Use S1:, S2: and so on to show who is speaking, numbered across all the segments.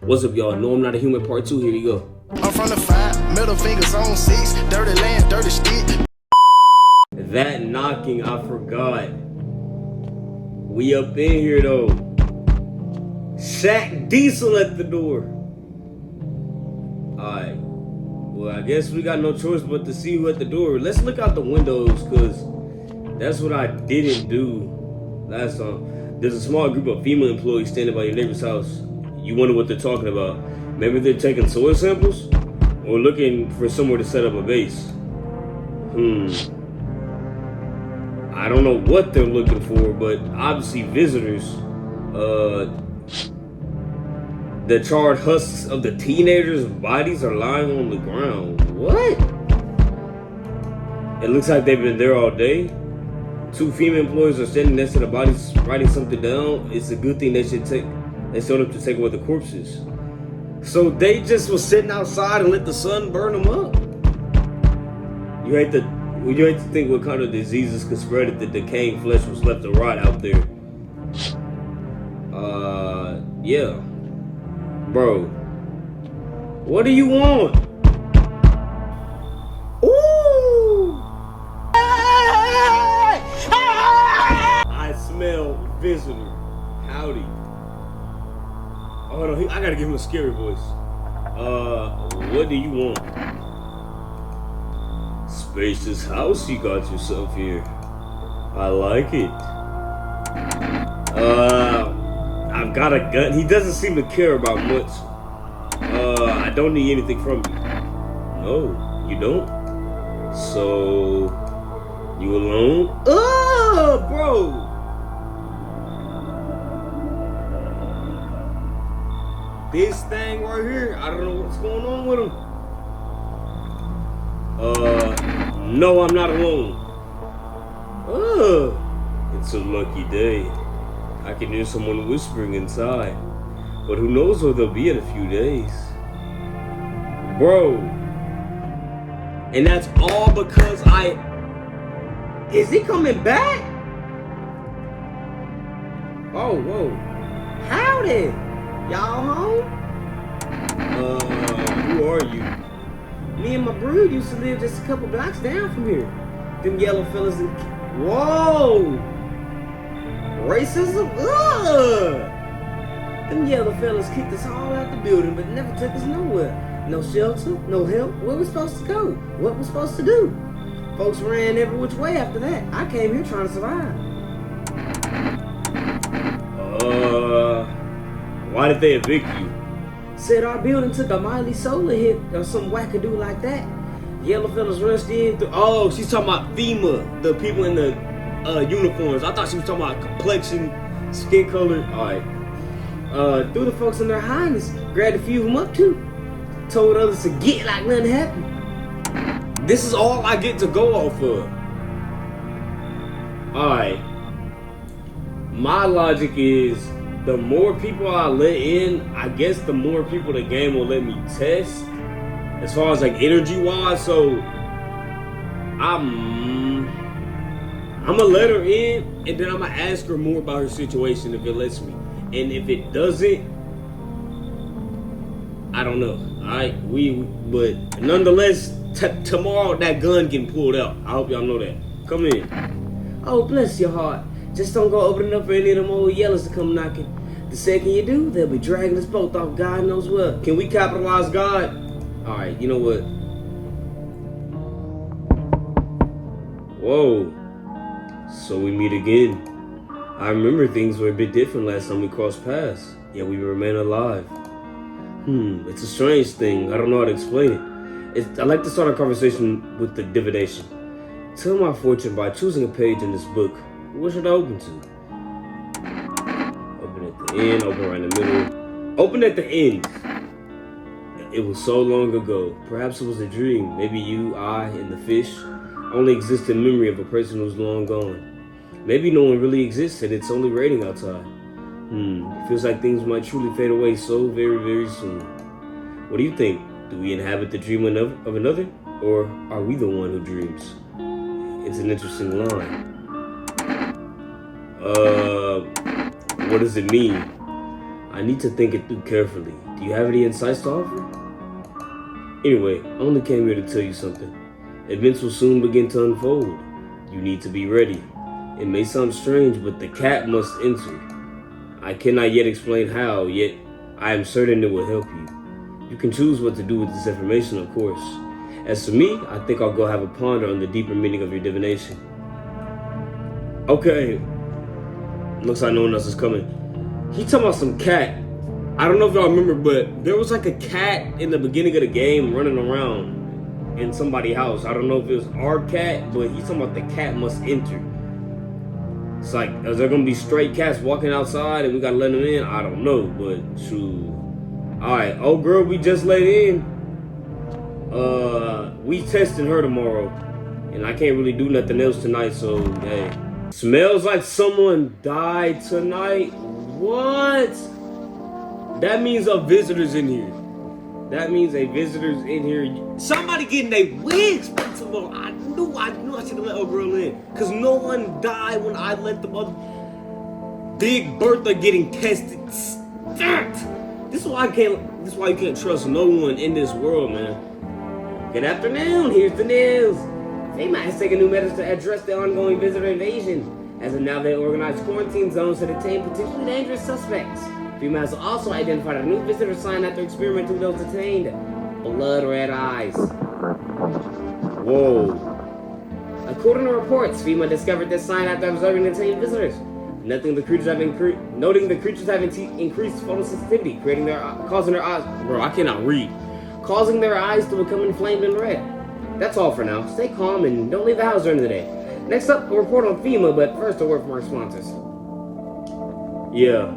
S1: What's up, y'all? No, I'm not a human part 2. Here you go.
S2: I'm from the 5, middle fingers on 6, dirty land, dirty stick.
S1: That knocking, I forgot. We up in here though. Shaq Diesel at the door. Alright. Well, I guess we got no choice but to see who at the door. Let's look out the windows, cause that's what I didn't do last time. There's a small group of female employees standing by your neighbor's house. You wonder what they're talking about. Maybe they're taking soil samples? Or looking for somewhere to set up a base. I don't know what they're looking for, but obviously visitors. The charred husks of the teenagers' bodies are lying on the ground. What? It looks like they've been there all day. 2 female employees are standing next to the bodies writing something down. It's a good thing they showed up to take away the corpses. So they just was sitting outside and let the sun burn them up. You hate to think what kind of diseases could spread if the decaying flesh was left to rot out there. Yeah. Bro. What do you want? Ooh! I smell visitor. Howdy. Oh, hold on, I gotta give him a scary voice. What do you want? Spacious house you got yourself here. I like it. I've got a gun. He doesn't seem to care about much. I don't need anything from you. No, you don't? So, you alone? Bro! This thing right here, I don't know what's going on with him. No, I'm not alone. It's a lucky day. I can hear someone whispering inside. But who knows where they'll be in a few days. Bro. And that's all because Is he coming back? Oh, whoa. Howdy. Y'all home? Who are you? Me and my brood used to live just a couple blocks down from here. Them yellow fellas and... Whoa! Racism? Ugh! Them yellow fellas kicked us all out the building, but never took us nowhere. No shelter, no help. Where we supposed to go? What we supposed to do? Folks ran every which way after that. I came here trying to survive. Why did they evict you? Said our building took a mighty solar hit or some wackadoo like that. Yellow fellas rushed in through... Oh, she's talking about FEMA, the people in the uniforms. I thought she was talking about complexion, skin color. Alright. Threw the folks in their highness, grabbed a few of them up too. Told others to get like nothing happened. This is all I get to go off of. Alright. My logic is, the more people I let in, I guess the more people the game will let me test. As far as like energy wise, so I'm gonna let her in, and then I'm gonna ask her more about her situation if it lets me. And if it doesn't, I don't know. Alright, but nonetheless, tomorrow that gun getting pulled out. I hope y'all know that. Come in. Oh, bless your heart. Just don't go opening up for any of them old yellows to come knocking. The second you do, they'll be dragging us both off God knows what. Can we capitalize God? Alright, you know what? Whoa. So we meet again. I remember things were a bit different last time we crossed paths, yet we remain alive. It's a strange thing. I don't know how to explain it. I like to start a conversation with the divination. Tell my fortune by choosing a page in this book. What should I open to? Open at the end, open right in the middle. Open at the end. It was so long ago. Perhaps it was a dream. Maybe you, I, and the fish only exist in memory of a person who's long gone. Maybe no one really exists and it's only raining outside. It feels like things might truly fade away so very, very soon. What do you think? Do we inhabit the dream of another? Or are we the one who dreams? It's an interesting line. What does it mean? I need to think it through carefully. Do you have any insights to offer? Anyway, I only came here to tell you something. Events will soon begin to unfold. You need to be ready. It may sound strange, but the cat must enter. I cannot yet explain how, yet I am certain it will help you. You can choose what to do with this information, of course. As for me, I think I'll go have a ponder on the deeper meaning of your divination. Okay. Looks like no one else is coming. He talking about some cat. I don't know if y'all remember, but there was like a cat in the beginning of the game running around in somebody's house. I don't know if it was our cat, but he's talking about the cat must enter. It's like, is there gonna be stray cats walking outside and we gotta let them in? I don't know, but shoot. Alright, old girl we just let in. We testing her tomorrow. And I can't really do nothing else tonight, so hey. Smells like someone died tonight. What? That means a visitor's in here. That means a visitor's in here. Somebody getting their wigs put tomorrow. I knew I should have let a girl in. Cause no one died when I let the mother Big Bertha getting tested. This is why you can't trust no one in this world, man. Good afternoon, here's the news. FEMA has taken new measures to address the ongoing visitor invasion. As of now, they organize quarantine zones to detain potentially dangerous suspects. FEMA has also identified a new visitor sign after experimenting with those detained. Blood red eyes. Whoa. According to reports, FEMA discovered this sign after observing detained visitors. Noting the creatures have increased photosensitivity, causing their eyes. Bro, I cannot read. Causing their eyes to become inflamed and red. That's all for now. Stay calm and don't leave the house during the day. Next up, a report on FEMA, but first a word from our sponsors. Yeah.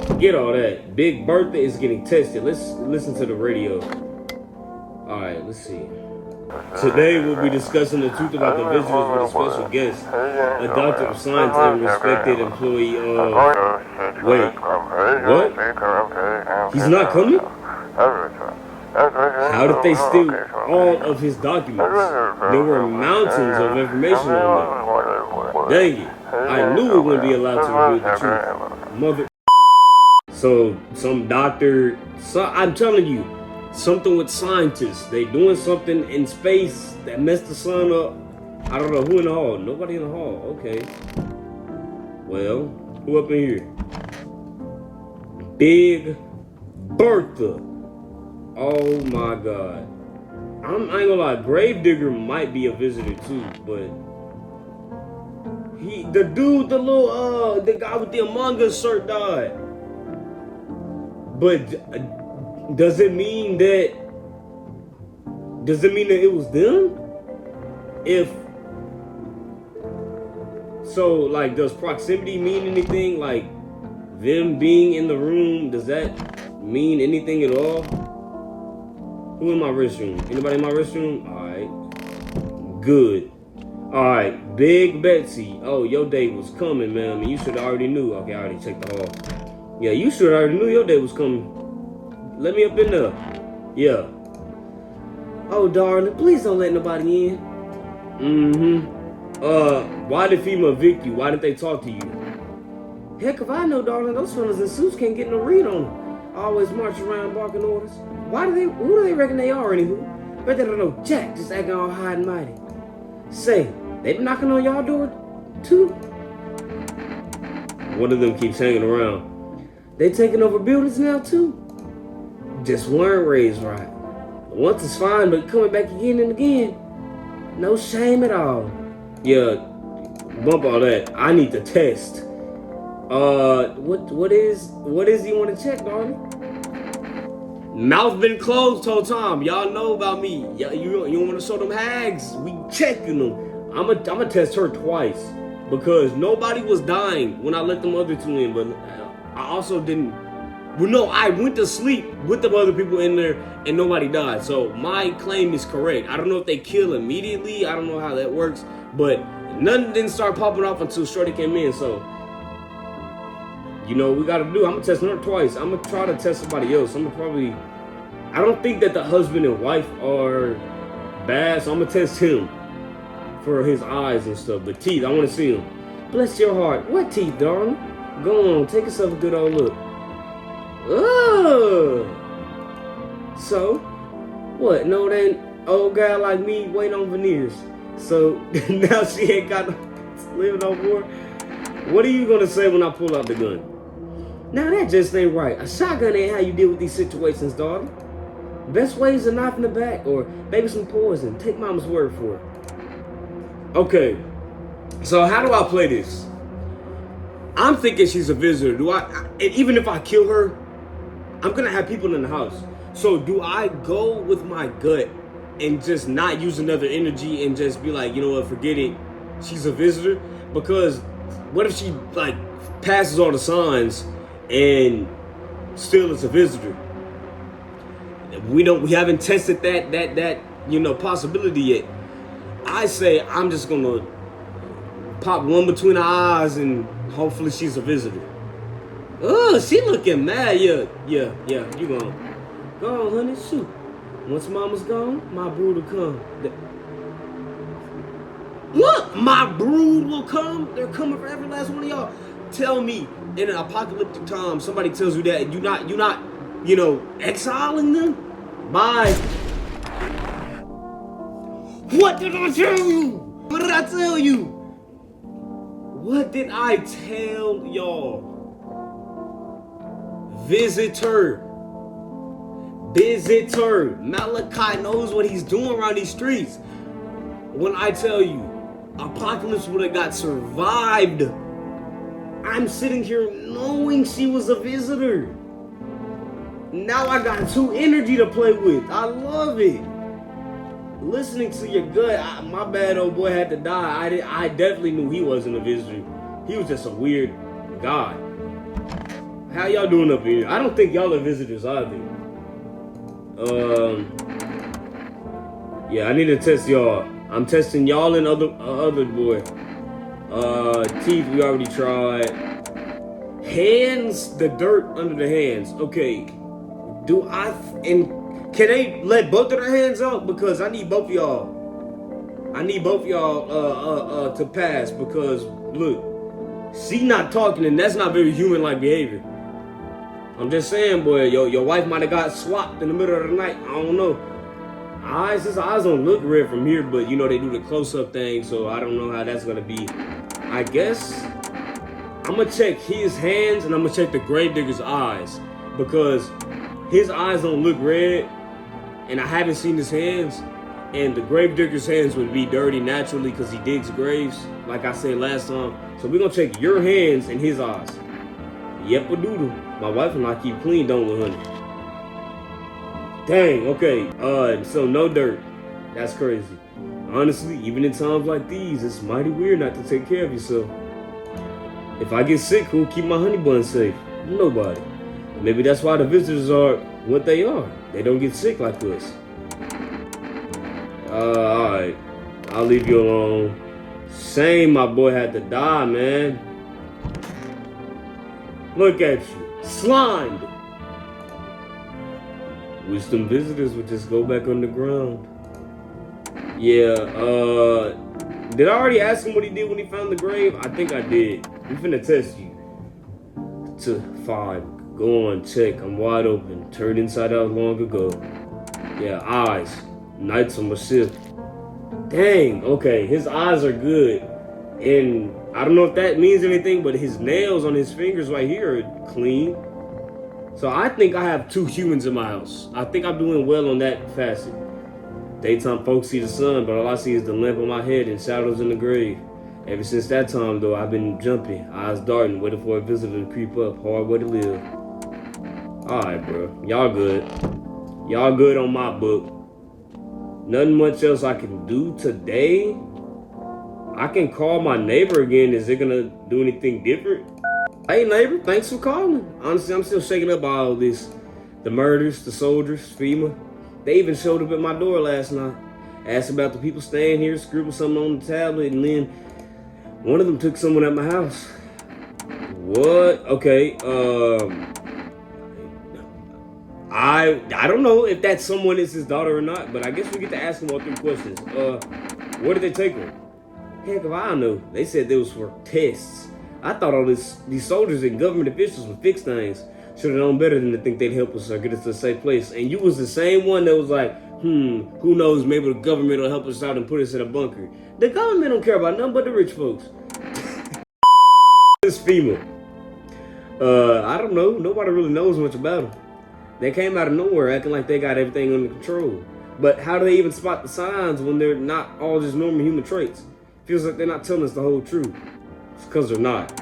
S1: Forget all that. Big Bertha is getting tested. Let's listen to the radio. Alright, let's see. Today we'll be discussing the truth about the visitors with a special guest. A doctor of science and respected employee of... Wait. What? He's not coming? How did they steal all of his documents? There were mountains of information on them. Dang it. I knew we wouldn't be allowed to reveal the truth. Mother... So, some doctor... I'm telling you, something with scientists. They doing something in space that messed the sun up. I don't know who in the hall. Nobody in the hall. Okay. Well, who up in here? Big Bertha. Oh my God. I ain't gonna lie, Gravedigger might be a visitor too, but the guy with the Among Us shirt died. But does it mean that it was them? If so, like, does proximity mean anything? Like, them being in the room, does that mean anything at all? Who in my restroom? Anybody in my restroom? Alright. Good. Alright, Big Betsy. Oh, your day was coming, man. I mean, you should have already knew. Okay, I already checked the hall. Yeah, you should have already knew your day was coming. Let me up in there. Yeah. Oh, darling, please don't let nobody in. Why did FEMA evict you? Why didn't they talk to you? Heck if I know, darling. Those fellas in suits can't get no read on them. Always march around barking orders. Who do they reckon they are, anywho? Bet they don't know jack, just acting all high and mighty. Say, they been knocking on y'all door, too? One of them keeps hanging around. They taking over buildings now, too? Just weren't raised right. Once is fine, but coming back again and again. No shame at all. Yeah, bump all that. I need to test. What is you want to check, darling? Mouth been closed whole time. Y'all know about me. You want to show them hags? We checking them. I'ma test her twice because nobody was dying when I let them other two in, but I also didn't. Well, no, I went to sleep with the other people in there and nobody died. So my claim is correct. I don't know if they kill immediately. I don't know how that works, but nothing didn't start popping off until Shorty came in. So, you know what we gotta do. I'm gonna test her twice. I'm gonna try to test somebody else. I don't think that the husband and wife are bad, so I'm gonna test him for his eyes and stuff. The teeth, I wanna see them. Bless your heart. What teeth, darling? Go on, take yourself a good old look. Ugh. So, what? No, it ain't old guy like me waiting on veneers. So, now she ain't got no live no more. What are you gonna say when I pull out the gun? Now that just ain't right. A shotgun ain't how you deal with these situations, daughter. Best way is a knife in the back or maybe some poison. Take mama's word for it. Okay, so how do I play this? I'm thinking she's a visitor. And even if I kill her, I'm gonna have people in the house. So do I go with my gut and just not use another energy and just be like, you know what, forget it, she's a visitor? Because what if she like passes all the signs and still is a visitor? We haven't tested that possibility yet. I say I'm just gonna pop one between her eyes and hopefully she's a visitor. Oh, she looking mad. Yeah, you gone. Go on, honey, shoot. Once mama's gone, my brood will come. Look, my brood will come. They're coming for every last one of y'all. Tell me, in an apocalyptic time, somebody tells you that you're not, exiling them? Bye. What did I tell you? What did I tell you? What did I tell y'all? Visitor. Malachi knows what he's doing around these streets. When I tell you, apocalypse would have got survived. I'm sitting here knowing she was a visitor. Now I got 2 energy to play with. I love it. Listening to your gut, my bad old boy had to die. I definitely knew he wasn't a visitor. He was just a weird guy. How y'all doing up here? I don't think y'all are visitors either. Yeah, I need to test y'all. I'm testing y'all and other boy. Teeth, we already tried. Hands, the dirt under the hands. Okay. Can they let both of their hands out? Because I need both of y'all. To pass because look, she not talking and that's not very human-like behavior. I'm just saying, boy, your wife might have got swapped in the middle of the night. I don't know. His eyes don't look red from here, but they do the close-up thing, so I don't know how that's gonna be. I guess I'm gonna check his hands and I'm gonna check the gravedigger's eyes because his eyes don't look red, and I haven't seen his hands. And the gravedigger's hands would be dirty naturally because he digs graves, like I said last time. So we're gonna check your hands and his eyes. Yep, a doodle. My wife and I keep clean, don't we, honey? Dang, okay. So no dirt. That's crazy. Honestly, even in times like these, it's mighty weird not to take care of yourself. If I get sick, who'll keep my honey bun safe? Nobody. Maybe that's why the visitors are what they are. They don't get sick like us. Alright. I'll leave you alone. Shame my boy had to die, man. Look at you. Slimed. Wish them visitors would just go back underground. Yeah, did I already ask him what he did when he found the grave? I think I did. We finna test you. To 5. Go on, check. I'm wide open. Turned inside out long ago. Yeah, eyes. Nights on my shift. Dang, okay. His eyes are good. And I don't know if that means anything, but his nails on his fingers right here are clean. So I think I have 2 humans in my house. I think I'm doing well on that facet. Daytime folks see the sun, but all I see is the lamp on my head and shadows in the grave. Ever since that time, though, I've been jumping, eyes darting, waiting for a visitor to creep up. Hard way to live. Alright, bro. Y'all good. Y'all good on my book. Nothing much else I can do today. I can call my neighbor again. Is it gonna do anything different? Hey, neighbor, thanks for calling. Honestly, I'm still shaking up by all this. The murders, the soldiers, FEMA. They even showed up at my door last night. Asked about the people staying here, scribbled something on the tablet, and then one of them took someone at my house. What? Okay, I don't know if that someone is his daughter or not, but I guess we get to ask him all 3 questions. Where did they take her? Heck if I know. They said they was for tests. I thought all these soldiers and government officials would fix things. Should have known better than to think they'd help us or get us to a safe place. And you was the same one that was like, who knows, maybe the government will help us out and put us in a bunker. The government don't care about nothing but the rich folks. This FEMA. I don't know. Nobody really knows much about them. They came out of nowhere acting like they got everything under control. But how do they even spot the signs when they're not all just normal human traits? Feels like they're not telling us the whole truth. It's because they're not.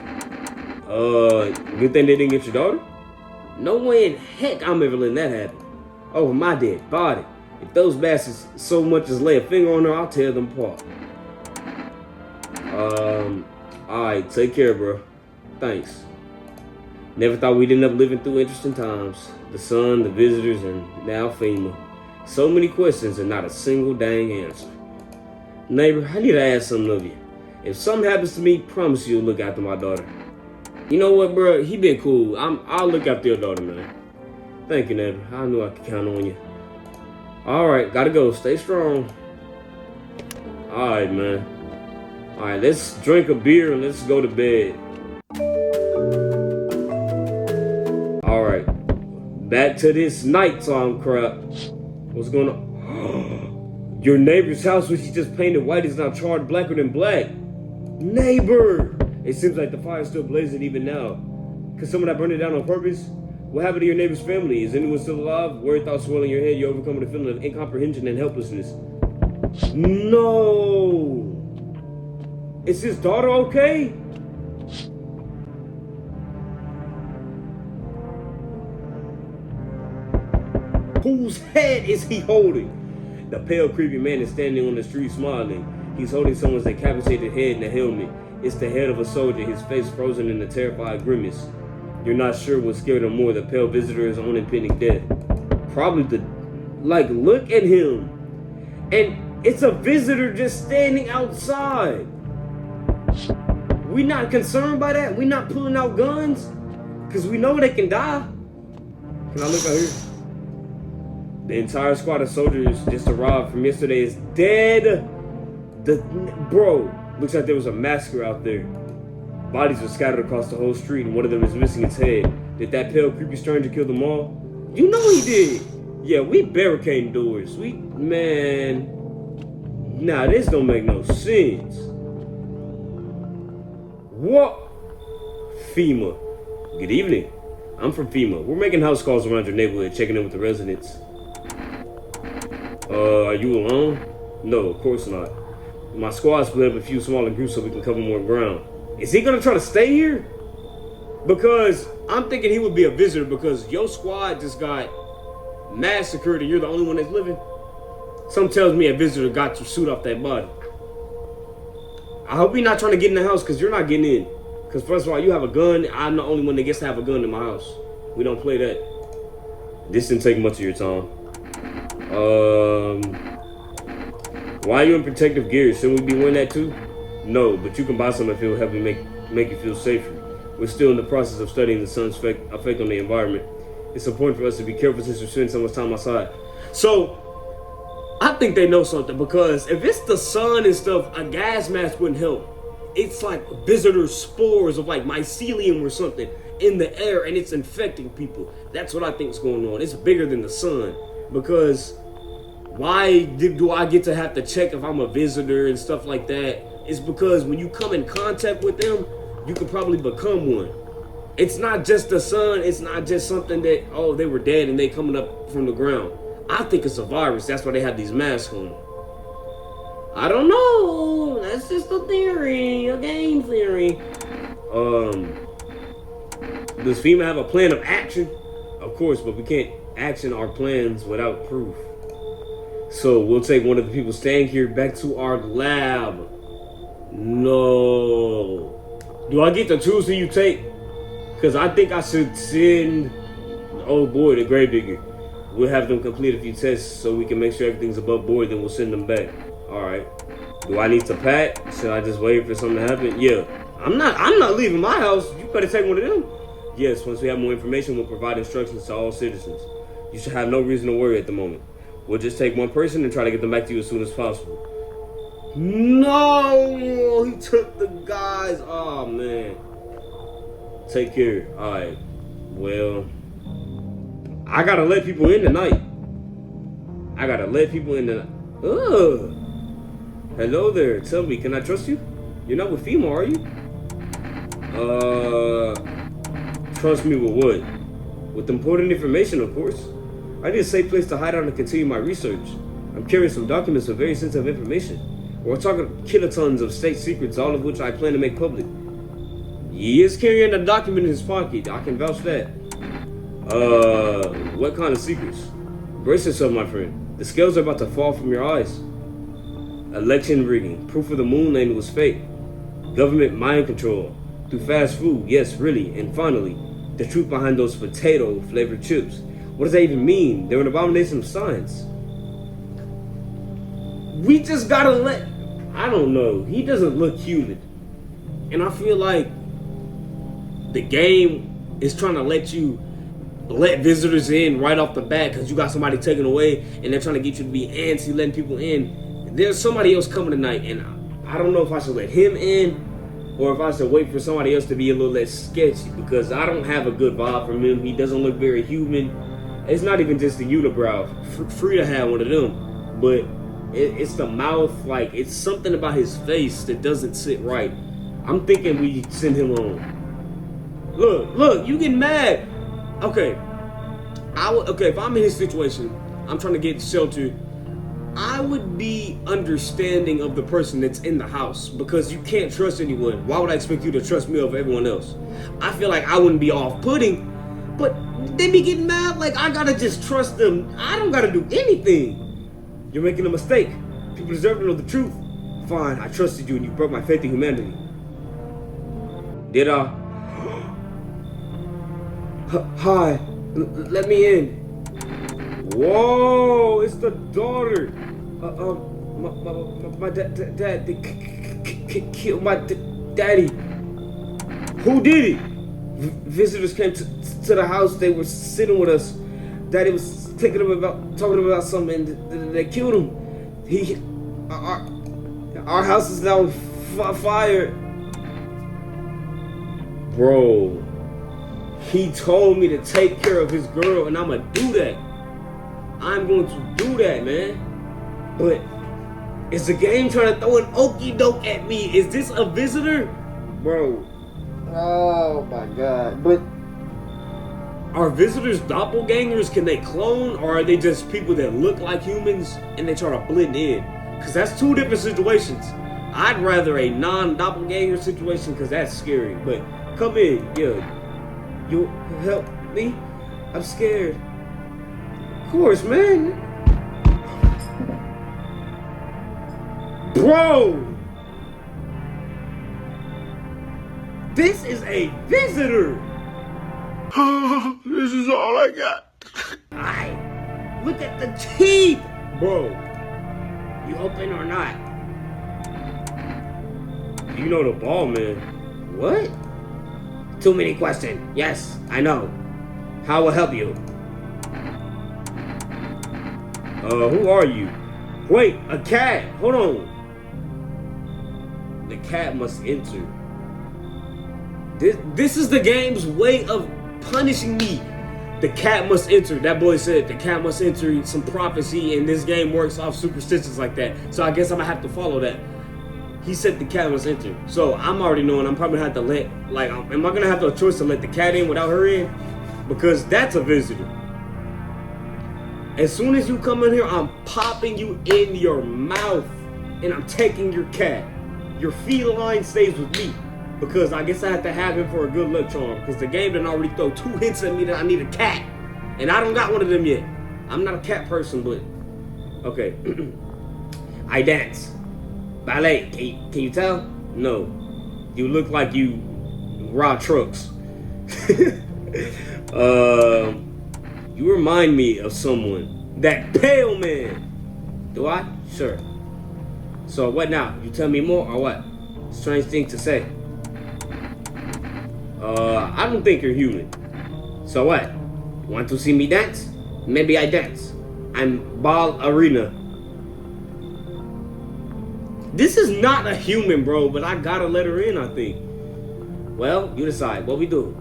S1: Good thing they didn't get your daughter? No way in heck I'm ever letting that happen. Over my dead body. If those bastards so much as lay a finger on her, I'll tear them apart. Alright, take care, bro. Thanks. Never thought we'd end up living through interesting times. The sun, the visitors, and now FEMA. So many questions and not a single dang answer. Neighbor, I need to ask something of you. If something happens to me, promise you'll look after my daughter. You know what, bro? He been cool. I'll look after your daughter, man. Thank you, neighbor. I knew I could count on you. Alright, gotta go. Stay strong. Alright, man. Alright, let's drink a beer and let's go to bed. Alright. Back to this nighttime crap. What's going on? Your neighbor's house, which he just painted white, is now charred blacker than black. Neighbor! It seems like the fire's still blazing even now. Could someone have burned it down on purpose? What happened to your neighbor's family? Is anyone still alive? Worried thoughts swirling your head, you're overcome with a feeling of incomprehension and helplessness. No! Is his daughter okay? Whose head is he holding? The pale, creepy man is standing on the street smiling. He's holding someone's decapitated head in a helmet. It's the head of a soldier, his face frozen in a terrified grimace. You're not sure what scared him more, the pale visitor or his own impending death. Probably look at him. And it's a visitor just standing outside. We not concerned by that? We not pulling out guns? Because we know they can die. Can I look out here? The entire squad of soldiers just arrived from yesterday is dead. Bro, looks like there was a massacre out there. Bodies are scattered across the whole street and one of them is missing its head. Did that pale, creepy stranger kill them all? You know he did. Yeah, we barricading doors. Man. Nah, this don't make no sense. What? FEMA. Good evening. I'm from FEMA. We're making house calls around your neighborhood, checking in with the residents. Are you alone? No, of course not. My squad split up a few smaller groups so we can cover more ground. Is he gonna try to stay here? Because I'm thinking he would be a visitor because your squad just got massacred and you're the only one that's living. Something tells me a visitor got your suit off that body. I hope you're not trying to get in the house because you're not getting in. Because first of all, you have a gun. I'm the only one that gets to have a gun in my house. We don't play that. This didn't take much of your time. Why are you in protective gear? Shouldn't we be wearing that too? No, but you can buy some if it will help you make you feel safer. We're still in the process of studying the sun's effect on the environment. It's important for us to be careful since we spend so much time outside. So, I think they know something because if it's the sun and stuff, a gas mask wouldn't help. It's like visitor spores of like mycelium or something in the air and it's infecting people. That's what I think is going on. It's bigger than the sun because why do I get to have to check if I'm a visitor and stuff like that? It's because when you come in contact with them, you could probably become one. It's not just the sun. It's not just something that, oh, they were dead and they coming up from the ground. I think it's a virus. That's why they have these masks on. I don't know. That's just a theory, a game theory. Does FEMA have a plan of action? Of course, but we can't action our plans without proof. So we'll take one of the people staying here back to our lab. No. Do I get to choose who you take? Because I think I should send, oh boy, the gravedigger. We'll have them complete a few tests so we can make sure everything's above board, then we'll send them back. Alright. Do I need to pack? Should I just wait for something to happen? Yeah. I'm not leaving my house. You better take one of them. Yes, once we have more information, we'll provide instructions to all citizens. You should have no reason to worry at the moment. We'll just take one person and try to get them back to you as soon as possible. No! He took the guys. Oh, man. Take care. Alright. Well, I gotta let people in tonight. I gotta let people in tonight. Ugh. Hello there. Tell me, can I trust you? You're not with FEMA, are you? Trust me with what? With important information, of course. I need a safe place to hide out and continue my research. I'm carrying some documents with very sensitive information. We're talking kilotons of state secrets, all of which I plan to make public. He is carrying a document in his pocket. I can vouch that. What kind of secrets? Brace yourself, my friend. The scales are about to fall from your eyes. Election rigging. Proof of the moon landing was fake. Government mind control. Through fast food. Yes, really. And finally, the truth behind those potato-flavored chips. What does that even mean? They're an abomination of science. We just gotta let... I don't know. He doesn't look human. And I feel like the game is trying to let visitors in right off the bat because you got somebody taken away and they're trying to get you to be antsy letting people in. There's somebody else coming tonight and I don't know if I should let him in or if I should wait for somebody else to be a little less sketchy because I don't have a good vibe from him. He doesn't look very human. It's not even just the unibrow. Frida had one of them, but it's the mouth. Like, it's something about his face that doesn't sit right. I'm thinking we send him home. Look, you getting mad. Okay, if I'm in his situation, I'm trying to get shelter, I would be understanding of the person that's in the house because you can't trust anyone. Why would I expect you to trust me over everyone else? I feel like I wouldn't be off-putting, but they be getting mad like I gotta just trust them. I don't gotta do anything. You're making a mistake. People deserve to know the truth. Fine, I trusted you and you broke my faith in humanity. Did I? Hi, let me in. Whoa, it's the daughter. My dad, they killed my daddy. Who did it? Visitors came to the house. They were sitting with us. Daddy was talking about something, and they killed him. Our house is now on fire. Bro, he told me to take care of his girl, and I'm gonna do that. I'm going to do that, man. But is the game trying to throw an okie doke at me? Is this a visitor? Bro. Oh my god. But are visitors doppelgangers? Can they clone? Or are they just people that look like humans and they try to blend in? Because that's two different situations. I'd rather a non-doppelganger situation because that's scary. But come in. Yeah. You help me? I'm scared. Of course, man. Bro! This is a visitor!
S2: This is all I got.
S1: Look at the teeth! Bro, you open or not? You know the ball, man. What? Too many questions. Yes, I know. How will I help you? Who are you? Wait, a cat. Hold on. The cat must enter. This is the game's way of punishing me. The cat must enter. That boy said the cat must enter. Some prophecy, and this game works off superstitions like that. So I guess I'm gonna have to follow that. He said the cat must enter. So I'm already knowing I'm probably gonna have to let, like, am I gonna have a choice to let the cat in without her in? Because that's a visitor. As soon as you come in here, I'm popping you in your mouth and I'm taking your cat. Your feline stays with me because I guess I have to have him for a good luck charm because the game done already throw 2 hints at me that I need a cat. And I don't got one of them yet. I'm not a cat person, but okay. I dance. Ballet. Can you tell? No. You look like you ride trucks. You remind me of someone. That pale man. Do I? Sure. So what now? You tell me more or what? Strange thing to say. I don't think you're human. So what? Want to see me dance? Maybe I dance. I'm ballerina. This is not a human, bro, but I gotta let her in, I think. Well, you decide. What we do?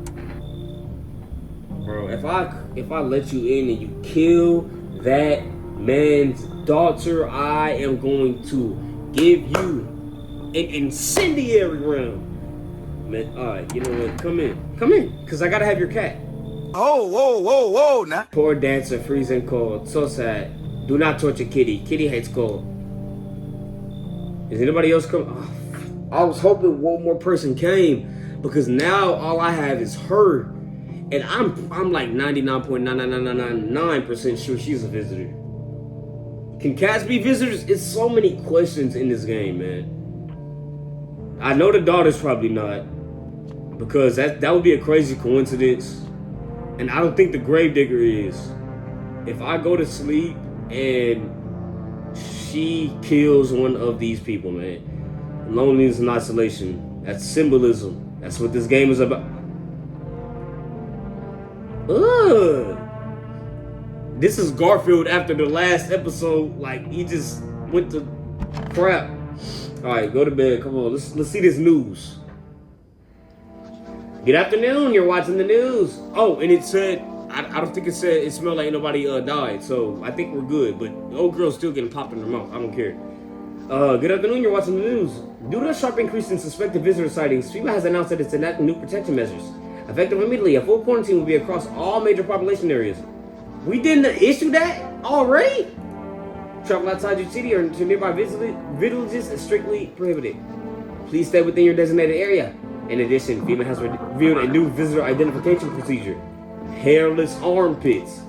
S1: Bro, if I let you in and you kill that man's daughter, I am going to give you an incendiary round. Man, alright, you know what? Come in, cause I gotta have your cat.
S2: Oh, whoa, now.
S1: Poor dancer, freezing cold, so sad. Do not torture Kitty. Kitty hates cold. Is anybody else coming? Oh, I was hoping one more person came, because now all I have is her. And I'm like 99.99999% sure she's a visitor. Can cats be visitors? It's so many questions in this game, man. I know the daughter's probably not, because that would be a crazy coincidence. And I don't think the gravedigger is. If I go to sleep and she kills one of these people, man, loneliness and isolation, that's symbolism. That's what this game is about. Ugh. This is Garfield after the last episode. Like, he just went to crap. Alright, go to bed. Come on, let's see this news. Good afternoon, you're watching the news. Oh, and it said, I don't think it said it smelled like nobody died, so I think we're good. But the old girl's still getting popped in her mouth. I don't care. Good afternoon, you're watching the news. Due to a sharp increase in suspected visitor sightings, FEMA has announced that it's enacting new protection measures. Effective immediately, a full quarantine will be across all major population areas. We didn't issue that already? Travel outside your city or to nearby villages is strictly prohibited. Please stay within your designated area. In addition, FEMA has revealed a new visitor identification procedure. Hairless armpits.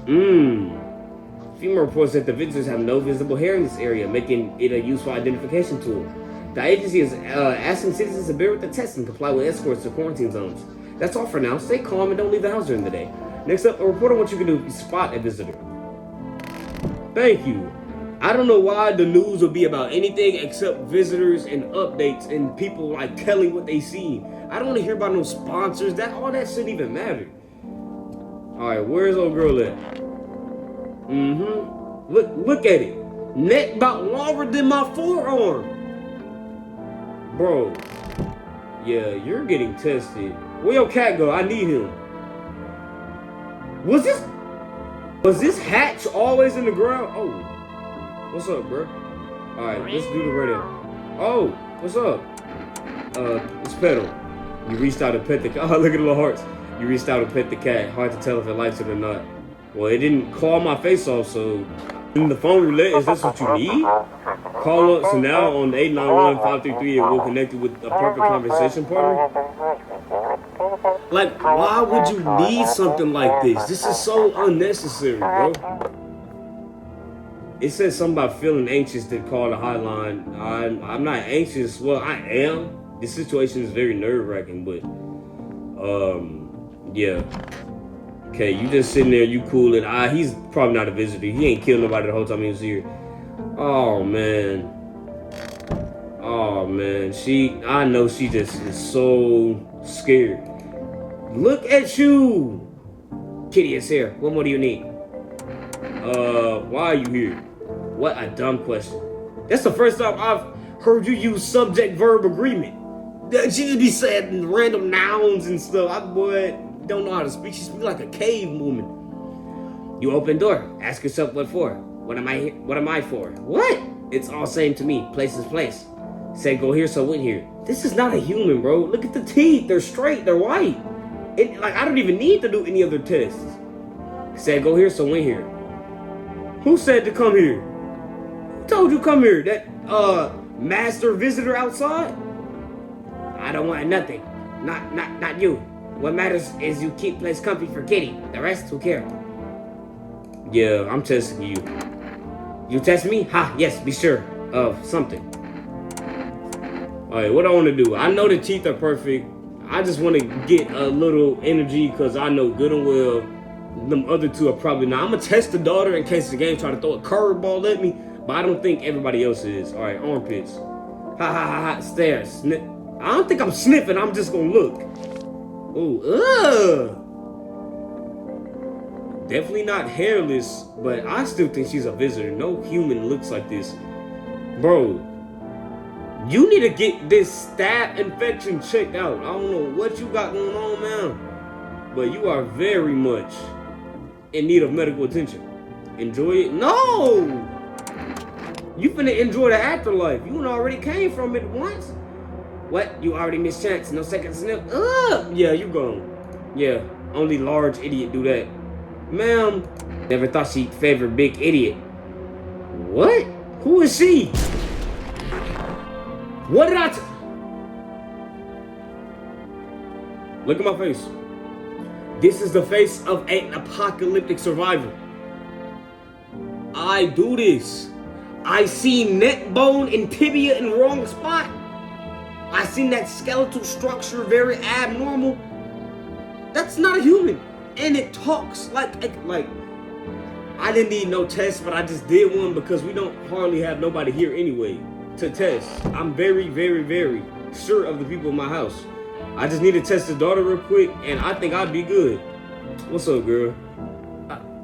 S1: FEMA reports that the visitors have no visible hair in this area, making it a useful identification tool. The agency is asking citizens to bear with the test and comply with escorts to quarantine zones. That's all for now. Stay calm and don't leave the house during the day. Next up, a report on what you can do if you spot a visitor. Thank you. I don't know why the news will be about anything except visitors and updates and people like telling what they see. I don't want to hear about no sponsors. All that shouldn't even matter. Alright, where's old girl at? Look at it. Neck about longer than my forearm. Bro. Yeah, you're getting tested. Where your cat go? I need him. Was this hatch always in the ground? Oh. What's up, bro? Alright, let's do the radio. Oh, what's up? Let's pet him. You reached out and pet the cat. Oh, look at the little hearts. You reached out and pet the cat. Hard to tell if it likes it or not. Well, it didn't claw my face off, so in the phone roulette, is this what you need? Call us now on 891-533 and we'll connect you with a perfect conversation partner. Like, why would you need something like this? This is so unnecessary, bro. It says something about feeling anxious to call the hotline. I'm not anxious. Well, I am. This situation is very nerve-wracking, but yeah. Okay, you just sitting there, you cool, and he's probably not a visitor. He ain't killed nobody the whole time he was here. Oh man. Oh man. I know she just is so scared. Look at you. Kitty is here. What more do you need? Why are you here? What a dumb question. That's the first time I've heard you use subject verb agreement. She just be saying random nouns and stuff. Boy, don't know how to speak. She speaks like a cave woman. You open door. Ask yourself what for. What am I for? What? It's all same to me. Place is place. Said go here, so went here. This is not a human, bro. Look at the teeth. They're straight. They're white. I don't even need to do any other tests. Said go here, so went here. Who said to come here? Who told you come here? That master visitor outside? I don't want nothing. Not you. What matters is you keep place comfy for Kitty. The rest, who cares? Yeah, I'm testing you. You test me? Ha, yes, be sure of something. Alright, what I want to do? I know the teeth are perfect. I just want to get a little energy because I know good and well them other two are probably not. I'm going to test the daughter in case the game try to throw a curveball at me, but I don't think everybody else is. Alright, armpits. Ha ha ha ha, stare, sniff. I don't think I'm sniffing, I'm just going to look. Ooh, ugh. Definitely not hairless, but I still think she's a visitor. No human looks like this. Bro, you need to get this staph infection checked out. I don't know what you got going on, man. but you are very much in need of medical attention. Enjoy it? No! You finna enjoy the afterlife. You already came from it once. What? You already missed chance. No second snip? Yeah, you gone. Yeah, only large idiot do that. Ma'am, never thought she'd favor big idiot. What? Who is she? What did I Look at my face. This is the face of an apocalyptic survivor. I do this. I see neck bone and tibia in wrong spot. I seen that skeletal structure very abnormal. That's not a human. And it talks like I didn't need no test, but I just did one because we don't hardly have nobody here anyway to test. I'm very, very, very sure of the people in my house. I just need to test the daughter real quick, and I think I'd be good. What's up, girl?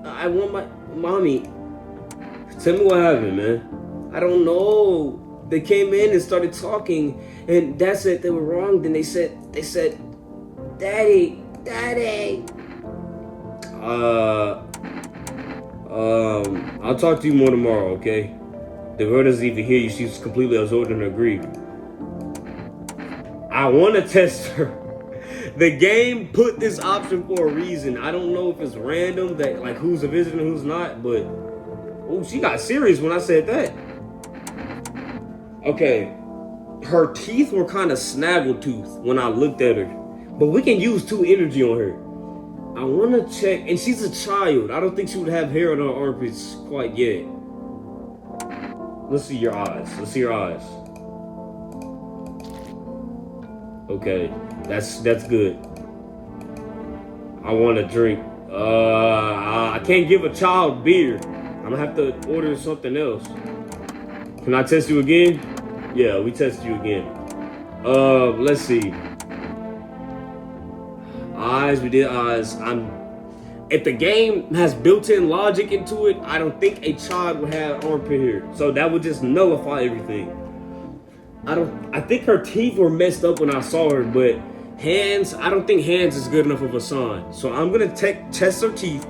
S1: I want my mommy. Tell me what happened, man. I don't know. They came in and started talking, and Dad said they were wrong. Then they said, Daddy. I'll talk to you more tomorrow, okay? The girl doesn't even hear you. She's completely absorbed in her grief. I want to test her. The game put this option for a reason. I don't know if it's random, that like who's a visitor and who's not, but oh, she got serious when I said that. Okay, her teeth were kind of snaggletooth when I looked at her, but we can use 2 energy on her. I want to check, and she's a child. I don't think she would have hair on her armpits quite yet. Let's see your eyes. Let's see your eyes. Okay, that's good. I want a drink. I can't give a child beer. I'm gonna have to order something else. Can I test you again? Yeah, we test you again. Let's see. Eyes, we did eyes. If the game has built-in logic into it, I don't think a child would have armpit hair. So that would just nullify everything. I think her teeth were messed up when I saw her, but hands, I don't think hands is good enough of a sign. So I'm gonna test her teeth,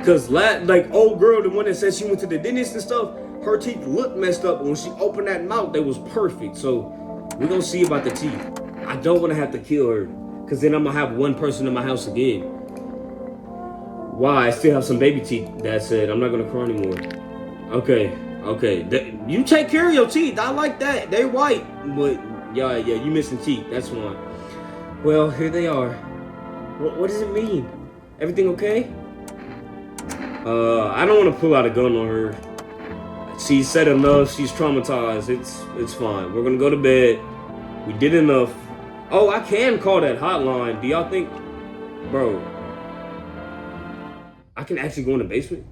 S1: cause like old girl, the one that said she went to the dentist and stuff, her teeth looked messed up. When she opened that mouth, they was perfect. So we're gonna see about the teeth. I don't wanna have to kill her, cause then I'm gonna have one person in my house again. Why? I still have some baby teeth. That said, I'm not gonna cry anymore. Okay. You take care of your teeth. I like that. They're white, but yeah, you missing teeth. That's one. Well, here they are. What does it mean? Everything okay? I don't want to pull out a gun on her. She's said enough. She's traumatized. It's fine. We're gonna go to bed. We did enough. Oh, I can call that hotline. Do y'all think, bro? I can actually go in the basement?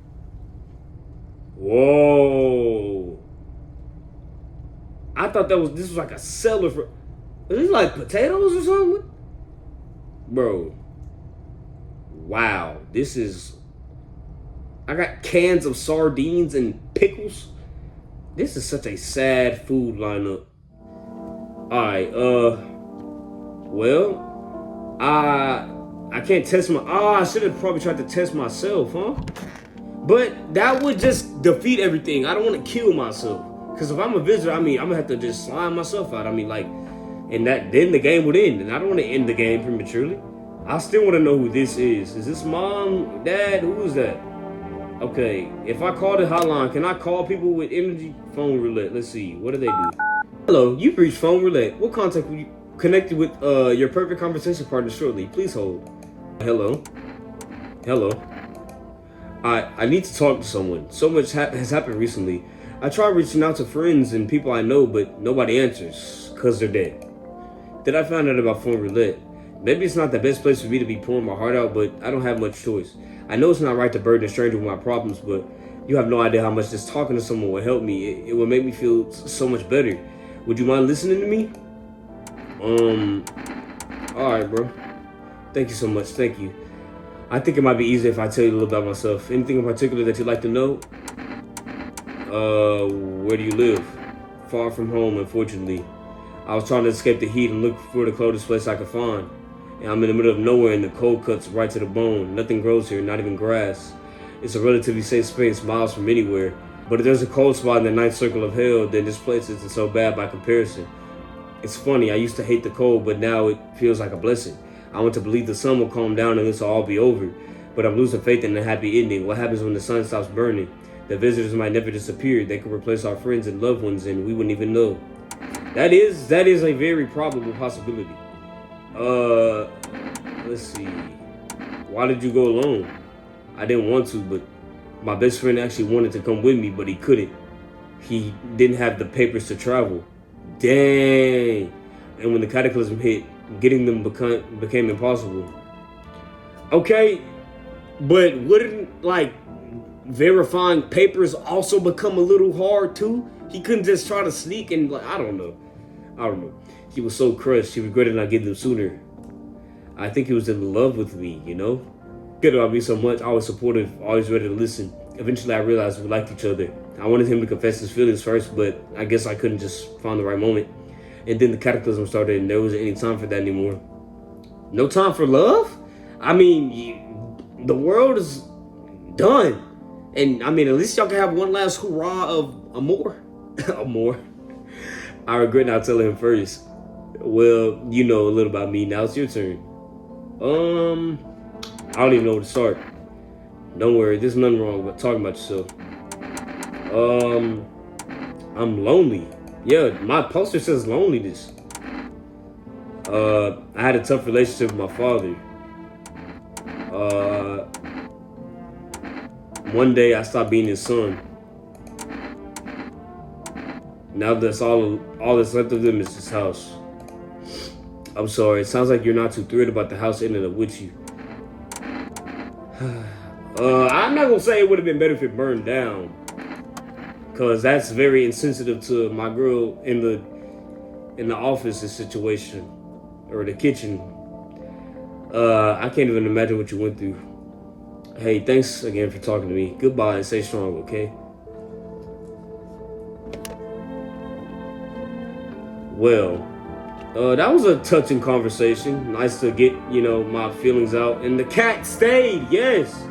S1: Whoa. I thought this was like a cellar for, are these like potatoes or something? Bro. Wow. This is, I got cans of sardines and pickles. This is such a sad food lineup. Alright, well, I can't test I should have probably tried to test myself, huh? But that would just defeat everything. I don't want to kill myself. Because if I'm a visitor, I'm going to have to just slime myself out. And then the game would end. And I don't want to end the game prematurely. I still want to know who this is. Is this mom, dad? Who is that? Okay, if I call the hotline, can I call people with energy? Phone roulette. Let's see. What do they do? Hello, you've reached phone roulette. We'll contact you connected with your perfect conversation partner shortly. Please hold. Hello. I need to talk to someone. So much has happened recently. I tried reaching out to friends and people I know, but nobody answers because they're dead. Then I found out about phone roulette. Maybe it's not the best place for me to be pouring my heart out, but I don't have much choice. I know it's not right to burden a stranger with my problems, but you have no idea how much just talking to someone will help me. It will make me feel so much better. Would you mind listening to me? Alright, bro. Thank you so much. Thank you. I think it might be easier if I tell you a little about myself. Anything in particular that you'd like to know? Where do you live? Far from home, unfortunately. I was trying to escape the heat and look for the closest place I could find. And I'm in the middle of nowhere and the cold cuts right to the bone. Nothing grows here, not even grass. It's a relatively safe space, miles from anywhere. But if there's a cold spot in the ninth circle of hell, then this place isn't so bad by comparison. It's funny, I used to hate the cold, but now it feels like a blessing. I want to believe the sun will calm down and this will all be over. But I'm losing faith in a happy ending. What happens when the sun stops burning? The visitors might never disappear. They could replace our friends and loved ones and we wouldn't even know. That is a very probable possibility. Let's see. Why did you go alone? I didn't want to, but my best friend actually wanted to come with me, but he couldn't. He didn't have the papers to travel. Dang. And when the cataclysm hit, getting them became impossible. Okay, but wouldn't, like, verifying papers also become a little hard too? He couldn't just try to sneak and, like, I don't know. He was so crushed, he regretted not getting them sooner. I think he was in love with me, you know? Good about me so much, always supportive, always ready to listen. Eventually I realized we liked each other. I wanted him to confess his feelings first, but I guess I couldn't just find the right moment. And then the cataclysm started and there wasn't any time for that anymore. No time for love? I mean, the world is done. And I mean, at least y'all can have one last hurrah of amor. Amor. I regret not telling him first. Well, you know a little about me. Now it's your turn. I don't even know where to start. Don't worry, there's nothing wrong with talking about yourself. I'm lonely. Yeah, my poster says loneliness. I had a tough relationship with my father. One day I stopped being his son. Now that's all that's left of them is this house. I'm sorry, it sounds like you're not too thrilled about the house ending up with you. I'm not gonna say it would have been better if it burned down, cause that's very insensitive to my girl in the office situation or the kitchen. I can't even imagine what you went through. Hey, thanks again for talking to me. Goodbye and stay strong, okay? Well, that was a touching conversation. Nice to get, my feelings out. And the cat stayed, yes.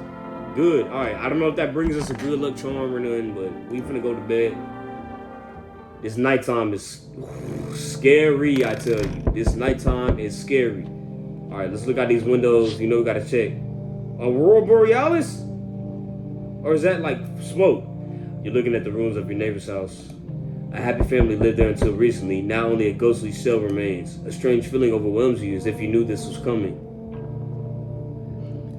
S1: Good, all right. I don't know if that brings us a good luck charm or nothing, but we finna go to bed. This nighttime is scary, I tell you. This nighttime is scary. All right, let's look out these windows. We gotta check. Aurora Borealis? Or is that like smoke? You're looking at the ruins of your neighbor's house. A happy family lived there until recently. Now only a ghostly shell remains. A strange feeling overwhelms you as if you knew this was coming.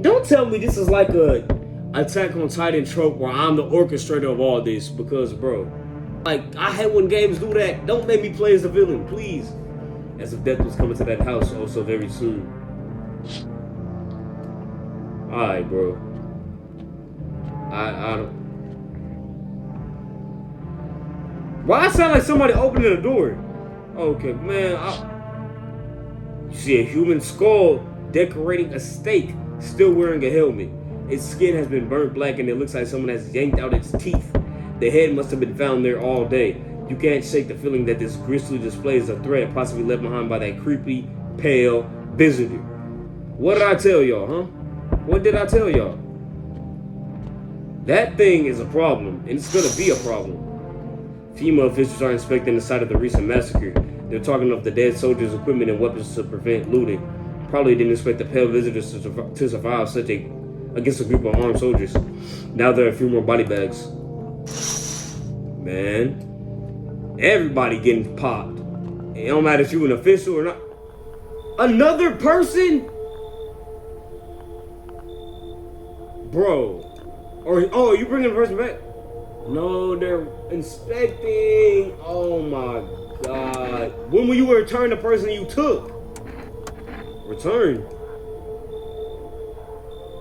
S1: Don't tell me this is like a Attack on Titan trope where I'm the orchestrator of all this, because, bro, like, I hate when games do that. Don't make me play as the villain, please. As if death was coming to that house also very soon. Alright, bro. I don't... Why I sound like somebody opening a door? Okay, man. You see a human skull decorating a stake, still wearing a helmet. Its skin has been burnt black and it looks like someone has yanked out its teeth. The head must have been found there all day. You can't shake the feeling that this grisly display is a threat possibly left behind by that creepy, pale visitor. What did I tell y'all, huh? What did I tell y'all? That thing is a problem, and it's gonna be a problem. FEMA officials are inspecting the site of the recent massacre. They're talking of the dead soldiers' equipment and weapons to prevent looting. Probably didn't expect the pale visitors to survive against a group of armed soldiers. Now there are a few more body bags. Man, everybody getting popped. It don't matter if you're an official or not. Another person? Bro. Or you bringing the person back? No, they're inspecting. Oh my God. When will you return the person you took? Return?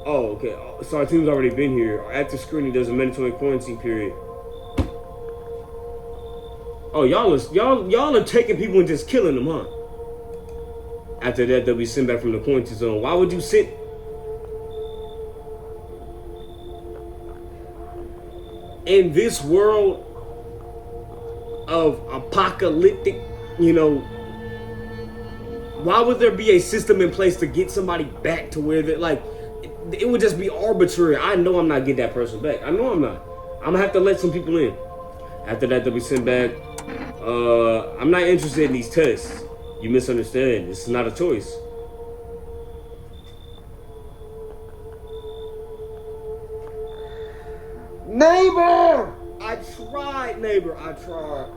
S1: Oh, okay. So our team's already been here. After screening, there's a mandatory quarantine period. Oh, y'all are taking people and just killing them, huh? After that, they'll be sent back from the quarantine zone. Why would you sit? In this world of apocalyptic, Why would there be a system in place to get somebody back to where they're like, it would just be arbitrary. I know I'm not getting that person back. I know I'm not. I'm gonna have to let some people in. After that, they'll be sent back. I'm not interested in these tests. You misunderstand. This is not a choice. Neighbor! I tried, neighbor. I tried.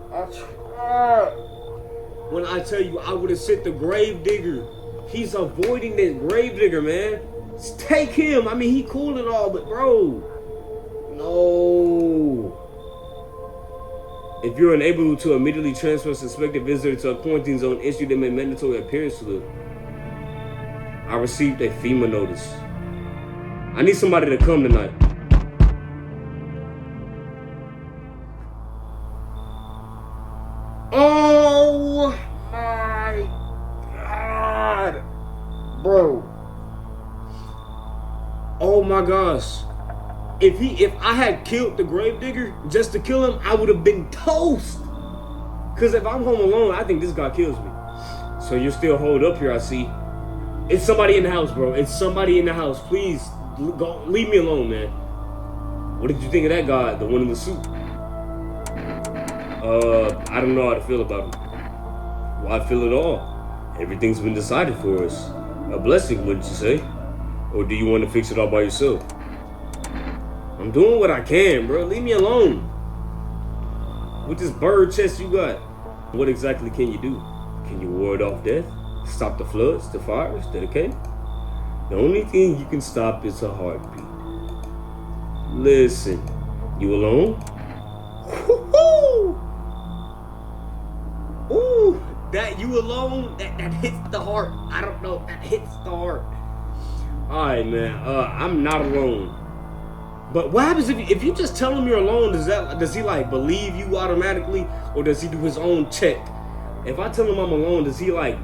S1: When I tell you I would have sent the grave digger. He's avoiding this grave digger, man. Just take him. I mean, he cool and all, but bro. No. If you're unable to immediately transfer a suspected visitor to a quarantine zone, issue them a mandatory appearance slip. I received a FEMA notice. I need somebody to come tonight. Oh my God, bro. Oh my gosh. If I had killed the gravedigger just to kill him, I would have been toast. Cause if I'm home alone, I think this guy kills me. So you're still holed up here, I see. It's somebody in the house, bro. It's somebody in the house. Please, go, leave me alone, man. What did you think of that guy, the one in the suit? I don't know how to feel about him. Why feel at all? Everything's been decided for us. A blessing, wouldn't you say? Or do you want to fix it all by yourself? I'm doing what I can, bro. Leave me alone. With this bird chest you got, what exactly can you do? Can you ward off death? Stop the floods, the fires, the decay? The only thing you can stop is a heartbeat. Listen, you alone? Woo-hoo! Ooh, that you alone, that hits the heart. I don't know, that hits the heart. Alright, man, I'm not alone. But what happens if you just tell him you're alone? Does he like believe you automatically, or does he do his own check? If I tell him I'm alone, does he like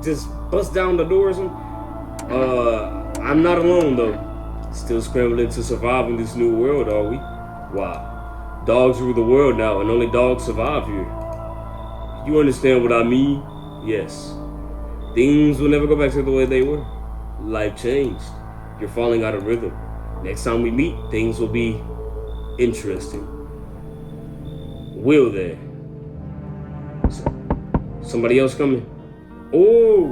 S1: just bust down the door or something? I'm not alone though. Still scrambling to survive in this new world, are we? Wow, dogs rule the world now, and only dogs survive here. You understand what I mean? Yes. Things will never go back to the way they were. Life changed. You're falling out of rhythm. Next time we meet, things will be interesting. Will there? Somebody else coming? Oh,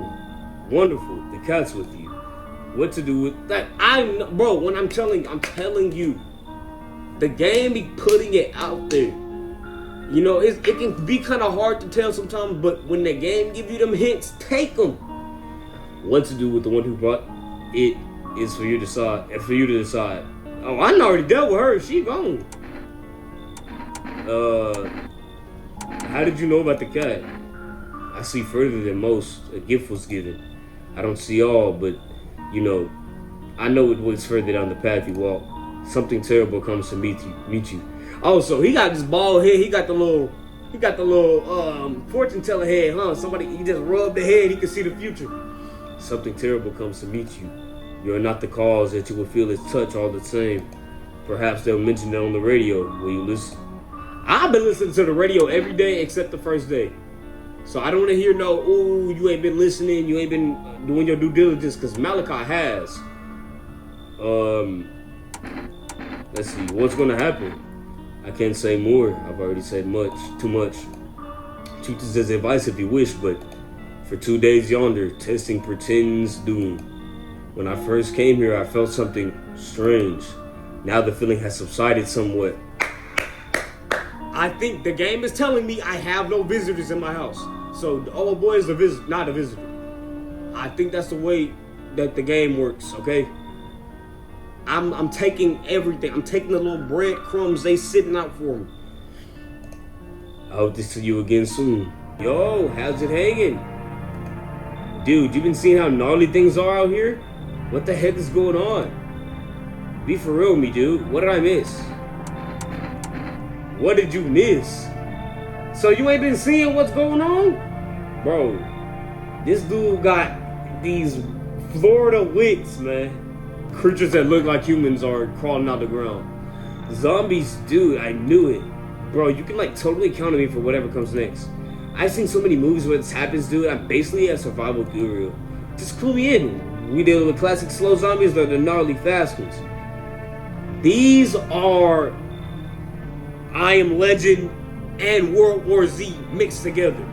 S1: wonderful. The cat's with you. What to do with that? Bro, when I'm telling you, the game be putting it out there. You know, it can be kind of hard to tell sometimes, but when the game give you them hints, take them. What to do with the one who brought it is for you to decide. Oh, I already dealt with her. She gone. How did you know about the cat? I see further than most. A gift was given. I don't see all, but you know, I know it was further down the path you walk. Something terrible comes to meet you. Oh, so he got this bald head. He got the little fortune teller head, huh? He just rubbed the head. He can see the future. Something terrible comes to meet you. You're not the cause, that you will feel its touch all the same. Perhaps they'll mention it on the radio. Will you listen? I've been listening to the radio every day except the first day. So I don't want to hear no, ooh, you ain't been listening, you ain't been doing your due diligence, because Malachi has. Let's see, what's going to happen? I can't say more. I've already said too much. Truth is as advice if you wish, but for 2 days yonder, testing pretends doom. When I first came here, I felt something strange. Now the feeling has subsided somewhat. I think the game is telling me I have no visitors in my house. So the old boy is not a visitor. I think that's the way that the game works, okay? I'm taking everything. I'm taking the little breadcrumbs they sitting out for me. I hope to see you again soon. Yo, how's it hanging? Dude, you been seeing how gnarly things are out here? What the heck is going on? Be for real with me, dude. What did I miss? What did you miss? So you ain't been seeing what's going on? Bro, this dude got these Florida wits, man. Creatures that look like humans are crawling out the ground. Zombies, dude, I knew it. Bro, you can like totally count on me for whatever comes next. I've seen so many movies where this happens, dude. I'm basically a survival guru. Just clue me in. We deal with classic slow zombies or the gnarly fast ones. These are I Am Legend and World War Z mixed together.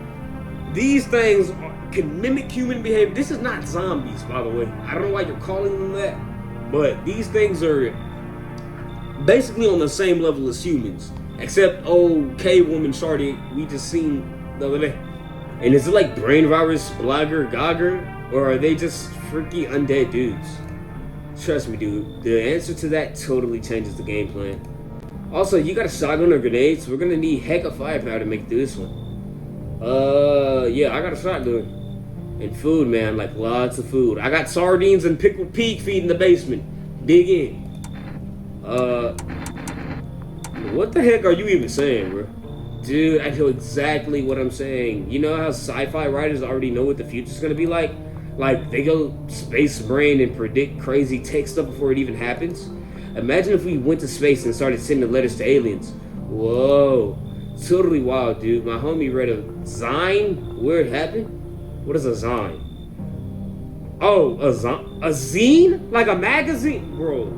S1: These things can mimic human behavior. This is not zombies, by the way. I don't know why you're calling them that, but these things are basically on the same level as humans, except old K-woman Shorty we just seen the other day. And is it like brain virus, blogger, gogger, or are they just freaky undead dudes? Trust me, dude, the answer to that totally changes the game plan. Also, you got a shotgun or grenades? We're gonna need heck of firepower to make through this one. Yeah, I got a shotgun. And food, man, like lots of food. I got sardines and pickled pig feet in the basement. Dig in. What the heck are you even saying, bro? Dude, I know exactly what I'm saying. You know how sci-fi writers already know what the future's gonna be like? Like, they go space brain and predict crazy tech stuff before it even happens? Imagine if we went to space and started sending letters to aliens. Whoa. Totally wild, dude. My homie read a zine where it happened. What is a zine? Oh, a zine? Like a magazine? Bro.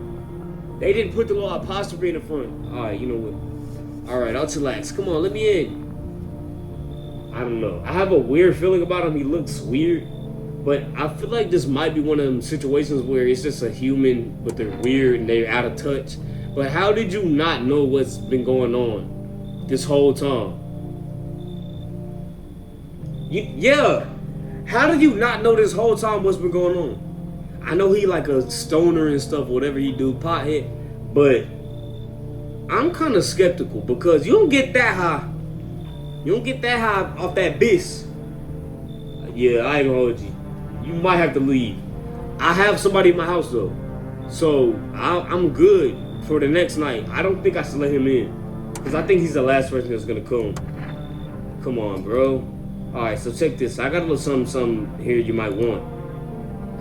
S1: They didn't put the little apostrophe in the front. Alright, you know what? Alright, I'll chillax. Come on, let me in. I don't know. I have a weird feeling about him. He looks weird. But I feel like this might be one of them situations where it's just a human, but they're weird and they're out of touch. But how did you not know what's been going on this whole time? Yeah. How did you not know this whole time what's been going on? I know he like a stoner and stuff, whatever he do, pothead. But I'm kind of skeptical because you don't get that high. You don't get that high off that bis. Yeah, I ain't gonna hold you. You might have to leave. I have somebody in my house though, so I'm good for the next night. I don't think I should let him in because I think he's the last person that's gonna come. Come on, bro. All right, so check this. I got a little something here you might want.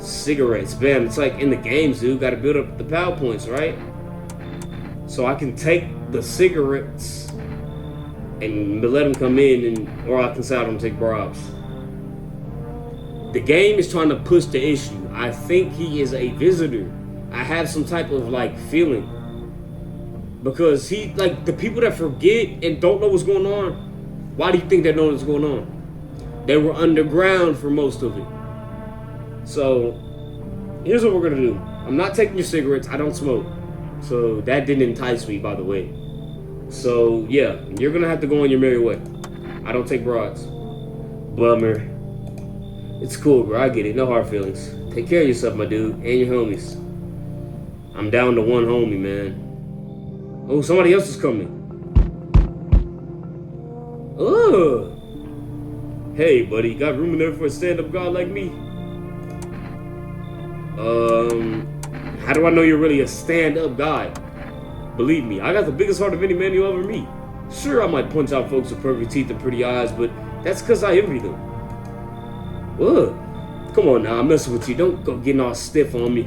S1: Cigarettes, bam. It's like in the games, dude. Got to build up the power points, right? So I can take the cigarettes and let them come in, or I can say I don't take bribes. The game is trying to push the issue. I think he is a visitor. I have some type of like feeling. Because he, like, the people that forget and don't know what's going on, why do you think they know what's going on? They were underground for most of it. So, here's what we're gonna do. I'm not taking your cigarettes, I don't smoke. So that didn't entice me, by the way. So yeah, you're gonna have to go on your merry way. I don't take broads. Bummer. It's cool, bro. I get it. No hard feelings. Take care of yourself, my dude, and your homies. I'm down to one homie, man. Oh, somebody else is coming. Oh. Hey, buddy. Got room in there for a stand-up guy like me? How do I know you're really a stand-up guy? Believe me, I got the biggest heart of any man you'll ever meet. Sure, I might punch out folks with perfect teeth and pretty eyes, but that's because I envy them. Ugh. Come on now, I'm messing with you. Don't go getting all stiff on me.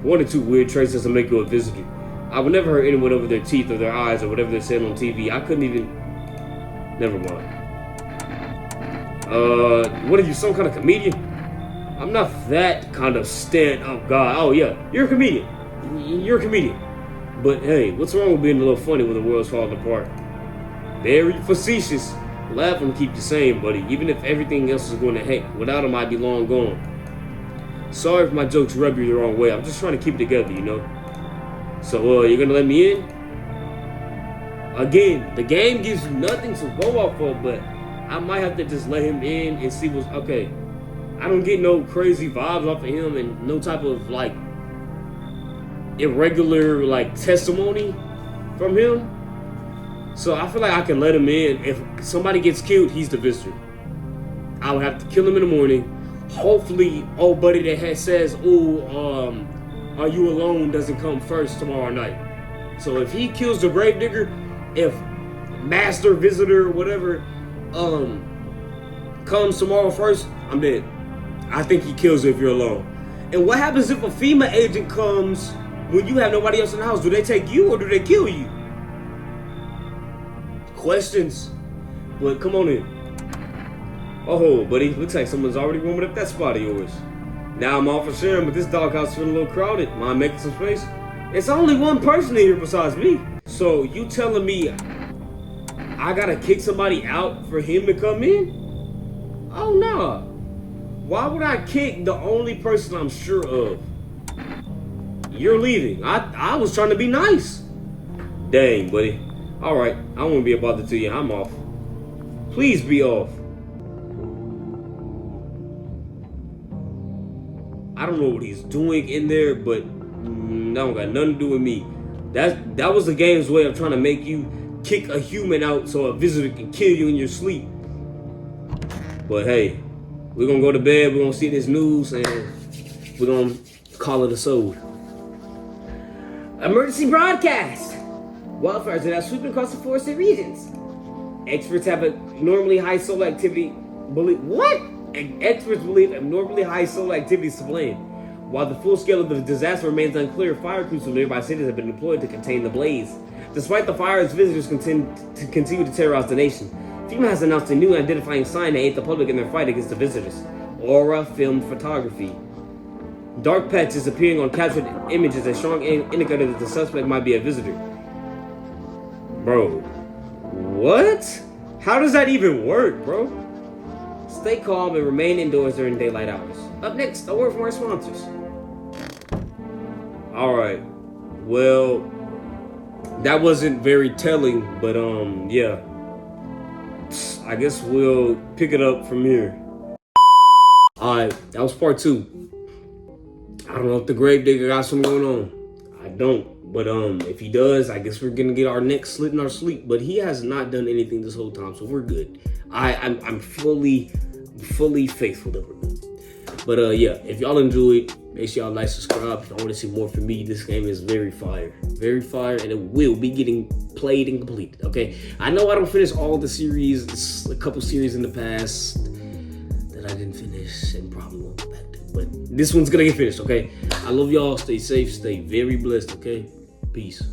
S1: One or two weird traits doesn't make you a visitor. I would never hurt anyone over their teeth or their eyes or whatever they're saying on TV. I couldn't even... Never mind. What are you, some kind of comedian? I'm not that kind of stand-up guy. Oh yeah, you're a comedian. You're a comedian. But hey, what's wrong with being a little funny when the world's falling apart? Very facetious. Laughing to keep you sane, buddy. Even if everything else is going to heck, without him I'd be long gone. Sorry if my jokes rub you the wrong way. I'm just trying to keep it together, you know. So, you're gonna let me in? Again, the game gives you nothing to go off of, but I might have to just let him in and see what's okay. I don't get no crazy vibes off of him and no type of like irregular like testimony from him. So I feel like I can let him in. If somebody gets killed, he's the visitor. I would have to kill him in the morning. Hopefully, old buddy that says, "Oh, are you alone?" doesn't come first tomorrow night. So if he kills the gravedigger, if master visitor or whatever comes tomorrow first, I'm dead. I think he kills you if you're alone. And what happens if a FEMA agent comes when you have nobody else in the house? Do they take you or do they kill you? Questions. But come on in. Oh, buddy, looks like someone's already warming up that spot of yours. Now I'm all for sharing, but this doghouse feeling a little crowded. Mind making some space? It's only one person in here besides me. So you telling me I gotta kick somebody out for him to come in? Oh no. Why would I kick the only person I'm sure of? You're leaving. I was trying to be nice. Dang, buddy. Alright, I won't be a bother to you. I'm off. Please be off. I don't know what he's doing in there, but that don't got nothing to do with me. That was the game's way of trying to make you kick a human out so a visitor can kill you in your sleep. But hey, we're gonna go to bed, we're gonna see this news, and we're gonna call it a sold. Emergency broadcast! Wildfires are now sweeping across the forested regions. Experts have abnormally high solar activity. Experts believe abnormally high solar activity is to blame. While the full scale of the disaster remains unclear, fire crews from nearby cities have been deployed to contain the blaze. Despite the fires, visitors continue to terrorize the nation. FEMA has announced a new identifying sign to aid the public in their fight against the visitors. Aura Film Photography. Dark patches appearing on captured images, a strong indicator that the suspect might be a visitor. Bro, what? How does that even work, bro? Stay calm and remain indoors during daylight hours. Up next, a word from our sponsors. Alright, well, that wasn't very telling, but yeah. I guess we'll pick it up from here. Alright, that was part 2. I don't know if the Gravedigger got something going on. I don't. But if he does, I guess we're gonna get our neck slit in our sleep. But he has not done anything this whole time, so we're good. I'm fully faithful that we're good. But yeah, if y'all enjoyed, make sure y'all like, subscribe. If y'all want to see more from me, this game is very fire, and it will be getting played and completed. Okay, I know I don't finish all the series. It's a couple series in the past that I didn't finish and probably won't go back to, but this one's gonna get finished. Okay, I love y'all. Stay safe, stay very blessed. Okay, peace.